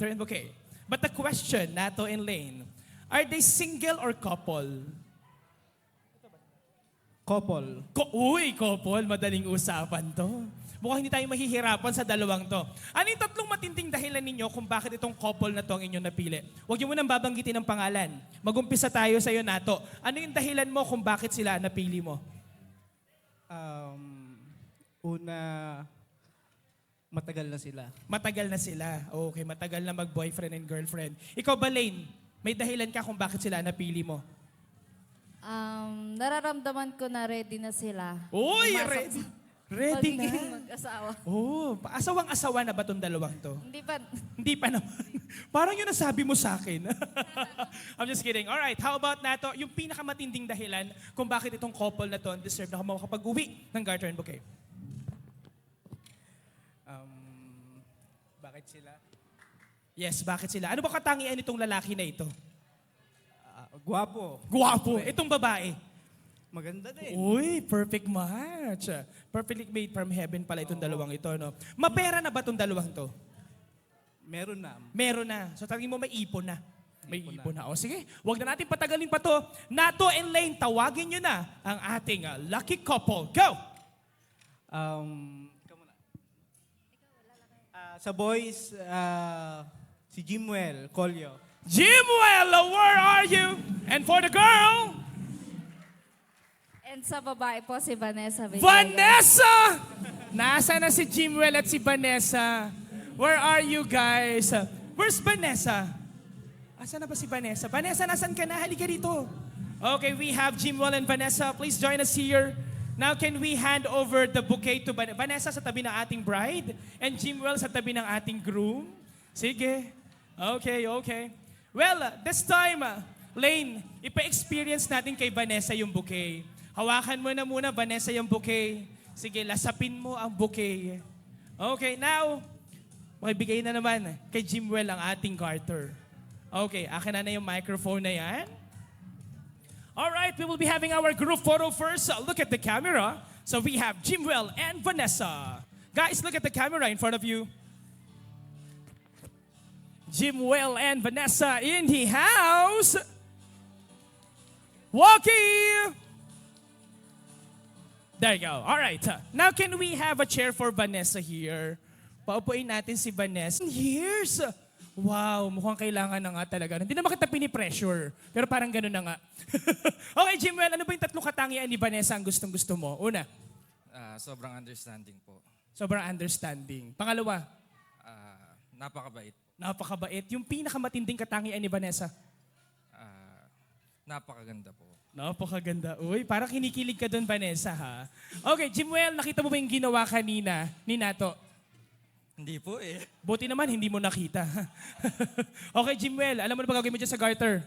and Bouquet. But the question, Nato and Lane, are they single or couple? Couple. Uy, couple, madaling usapan to. Mukhang hindi tayo mahihirapan sa dalawang to. Ano yung tatlong matinding dahilan ninyo kung bakit itong couple na to ang inyong napili? Huwag niyo munang babanggitin ang pangalan. Mag-umpisa tayo sa iyo, Nato. Ano yung dahilan mo kung bakit sila napili mo? Una, matagal na sila. Matagal na sila. Okay, matagal na mag-boyfriend and girlfriend. Ikaw ba, Lane? May dahilan ka kung bakit sila napili mo? Nararamdaman ko na ready na sila. Uy, Pumasok ready. sa Ready na. pagiging mag-asawa. Oh, asawang-asawa na ba itong dalawang to? Hindi pa. Hindi pa naman. Parang yun nasabi mo sa akin. I'm just kidding. Alright, how about Nato? Yung pinakamatinding dahilan kung bakit itong couple na to ang deserve na makakapag-uwi ng Garter and Bouquet. Bakit sila? Yes, bakit sila? Ano ba katangian itong lalaki na ito? Gwapo. Guwapo. Itong babae. Maganda din. Uy, perfect match. Perfectly made from heaven pala itong dalawang ito, no? Mapera na ba itong dalawang to? Meron na. Meron na. So tawagin mo may ipon na. May Ipon na. ipon na. O sige, wag na natin patagalin pa to. Nato and Lane, tawagin nyo na ang ating lucky couple. Go! Ikaw muna. Sa boys, si Jimwell, Colio. Jimwell, where are you? And for the girl, And sa babae po, si Vanessa Villegas. Vanessa! Nasa na si Jimwell at si Vanessa? Where are you guys? Where's Vanessa? Asa na ba si Vanessa? Vanessa, nasan ka na? Halika dito. Okay, we have Jimwell and Vanessa. Please join us here. Now, can we hand over the bouquet to Vanessa sa tabi ng ating bride and Jimwell sa tabi ng ating groom? Sige. Okay, okay. Well, this time, Lane, ipa-experience natin kay Vanessa yung bouquet. Hawakan mo na muna, Vanessa, yung bouquet. Sige, lasapin mo ang bouquet. Okay, now, makibigay na naman kay Jimwell ang ating garter. Okay, akin na yung microphone na yan. Alright, we will be having our group photo first. Look at the camera. So we have Jimwell and Vanessa. Guys, look at the camera in front of you. Jimwell and Vanessa in the house. Walkie! There you go. All right. Now, can we have a chair for Vanessa here? Paupuin natin si Vanessa. Years! Wow, mukhang kailangan na nga talaga. Hindi naman kita pinipressure, pero parang gano'n na nga. Okay, Jimwell, ano ba yung tatlong katangian ni Vanessa ang gustong-gusto mo? Una, Sobrang understanding po. sobrang understanding. Pangalawa, Napakabait. napakabait. Yung pinakamatinding katangian ni Vanessa. Napakaganda po. Napakaganda. Uy, parang kinikilig ka doon, Vanessa, ha? Okay, Jimwell, nakita mo ba yung ginawa kanina ni Nato? Hindi po eh. Buti naman, hindi mo nakita. Okay, Jimwell, alam mo na ba gagawin mo dyan sa garter?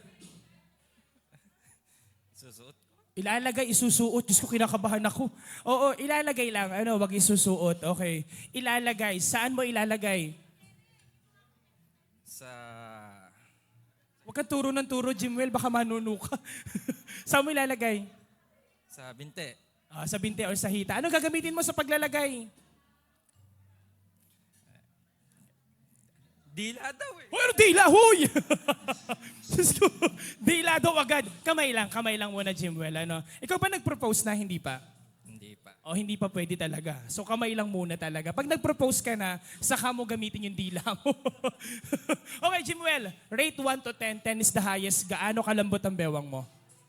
Susuot ko. Ilalagay, isusuot. Diyos ko, kinakabahan ako. Oo, ilalagay lang. Ano, wag isusuot. Okay. Ilalagay. Saan mo ilalagay? Sa... Huwag kang turo ng turo, Jimwell. Baka manuno ka. Saan mo ilalagay? Sa binte. Sa binte or sa hita. Anong gagamitin mo sa paglalagay? Dila daw eh. Uy, ano dila? Huy! Diyos ko, dila daw agad. Kamay lang muna, Jimwell. Ano? Ikaw ba nag-propose na, hindi pa? Hindi pa. O hindi pa pwede talaga. So kamay lang muna talaga. Pag nag-propose ka na, saka mo gamitin yung dila mo. Okay, Jimwell. Rate 1 to 10. 10 is the highest. Gaano kalambot ang bewang mo?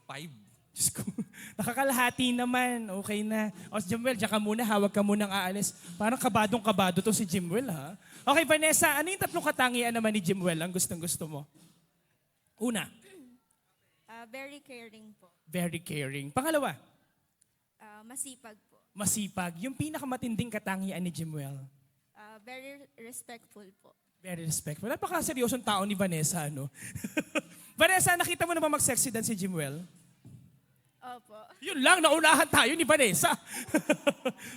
5. Diyos ko, nakakalahati naman. Okay na. O, Jimwell, diyan ka muna. Hawag ka munang aalis. Parang kabadong-kabado to si Jimwell, ha? Okay, Vanessa, ano yung tatlong katangian naman ni Jimwell ang gustong-gusto mo? Una, Very caring po. very caring. Pangalawa, Masipag po. masipag. Yung pinakamatinding katangian ni Jimwell. Very respectful po. Very respectful. Napakaseryosong tao ni Vanessa, no? Vanessa, nakita mo na ba mag-sexy dance si Jimwell? Opo. Yun lang, naunahan tayo ni Vanessa.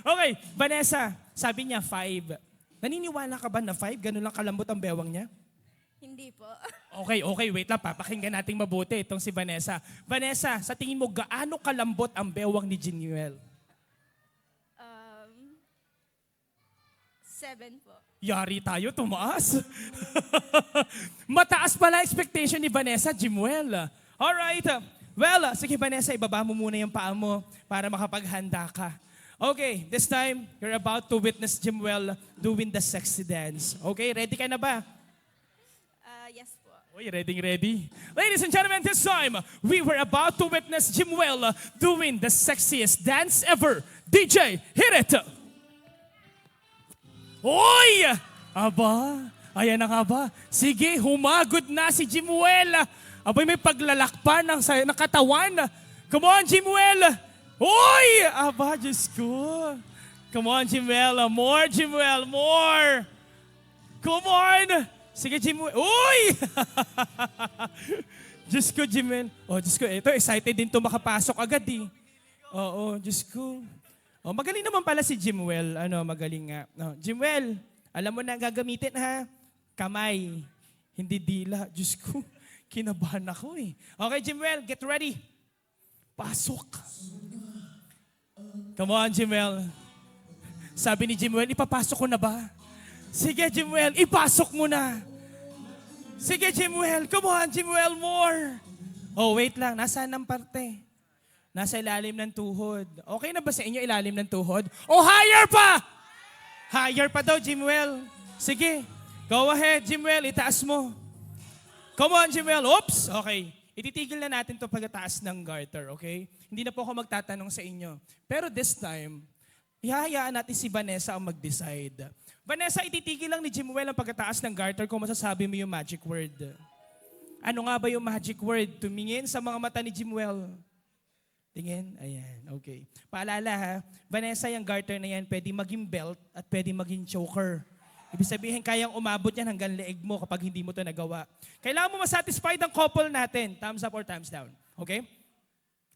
Okay, Vanessa, sabi niya 5. Naniniwala ka ba na 5? Ganun lang kalambot ang bewang niya? Hindi po. Okay, wait lang. Papakinggan nating mabuti itong si Vanessa. Vanessa, sa tingin mo, gaano kalambot ang bewang ni Jimwell? 7 po. Yari tayo, tumaas. Mataas pala expectation ni Vanessa, Jimuel. Alright. Well, sige Vanessa, ibaba mo muna yung paa mo para makapaghanda ka. Okay, this time, you're about to witness Jimuel doing the sexy dance. Okay, ready ka na ba? Yes po. Uy, ready. Ladies and gentlemen, this time, we were about to witness Jimuel doing the sexiest dance ever. DJ, hit it! Uy! Aba, ayan na nga ba? Sige, humagod na si Jimuel. Abay, may paglalakpan ng katawan. Come on, Jimuel! Uy! Aba, Diyos ko. Come on, Jimuel. More, Jimuel. More! Come on! Sige, Jimuel. Uy! Diyos ko, Jimuel. Oh, Diyos ko, ito, excited din to makapasok agad eh. Oo, Diyos ko. Oh, magaling naman pala si Jimuel. Magaling nga. Oh, Jimuel, alam mo na ang gagamitin ha? Kamay, hindi dila. Diyos ko, kinabahan ako eh. Okay, Jimuel, get ready. Pasok. Come on, Jimuel. Sabi ni Jimuel, ipapasok ko na ba? Sige, Jimuel, ipasok mo na. Sige, Jimuel. Come on, Jimuel, more. Oh, wait lang. Nasaan ang parte? Nasa ilalim ng tuhod. Okay na ba sa inyo ilalim ng tuhod? O higher pa! Higher pa daw, Jimuel. Sige. Go ahead, Jimuel. Itaas mo. Come on, Jimuel. Oops! Okay. Ititigil na natin to pagkataas ng garter, okay? Hindi na po ako magtatanong sa inyo. Pero this time, ihahayaan natin si Vanessa ang mag-decide. Vanessa, ititigil lang ni Jimuel ang pagkataas ng garter kung masasabi mo yung magic word. Ano nga ba yung magic word? Tumingin sa mga mata ni Jimuel. Tingin? Ayan, okay. Paalala ha, Vanessa, yung garter na yan, pwede maging belt at pwede maging choker. Ibig sabihin, kayang umabot yan hanggang leeg mo kapag hindi mo to nagawa. Kailangan mo masatisfied ang couple natin. Thumbs up or thumbs down. Okay?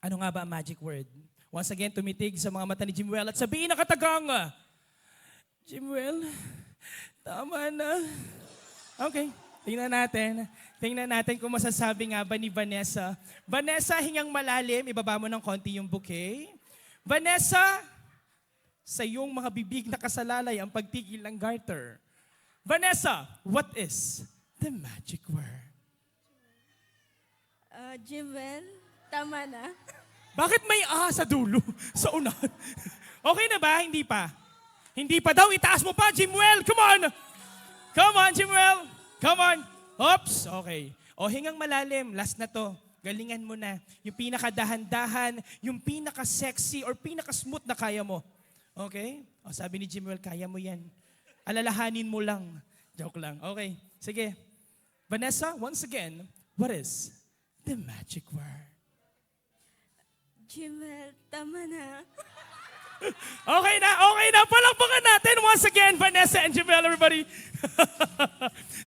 Ano nga ba ang magic word? Once again, tumitig sa mga mata ni Jimuel at sabihin na katagang, Jimuel, tama na. Okay, tingnan natin kung masasabi nga ba ni Vanessa. Vanessa, hingang malalim, ibaba mo ng konti yung bouquet. Vanessa, sa iyong mga bibig na kasalalay ang pagtigil ng garter. Vanessa, what is the magic word? Jimwell, tama na. Bakit may sa dulo? Sa unahan. Okay na ba? Hindi pa. Hindi pa daw. Itaas mo pa, Jimuel. Come on. Come on, Jimuel. Come on. Oops. Okay. O, hingang malalim. Last na to. Galingan mo na. Yung pinakadahan-dahan, yung pinaka-sexy or pinaka-smooth na kaya mo. Okay? O, sabi ni Jimuel, kaya mo yan. Alalahanin mo lang. Joke lang. Okay. Sige. Vanessa, once again, what is the magic word? Jimwell, tama na. Okay na. Palakpakan natin once again, Vanessa and Jamel, everybody.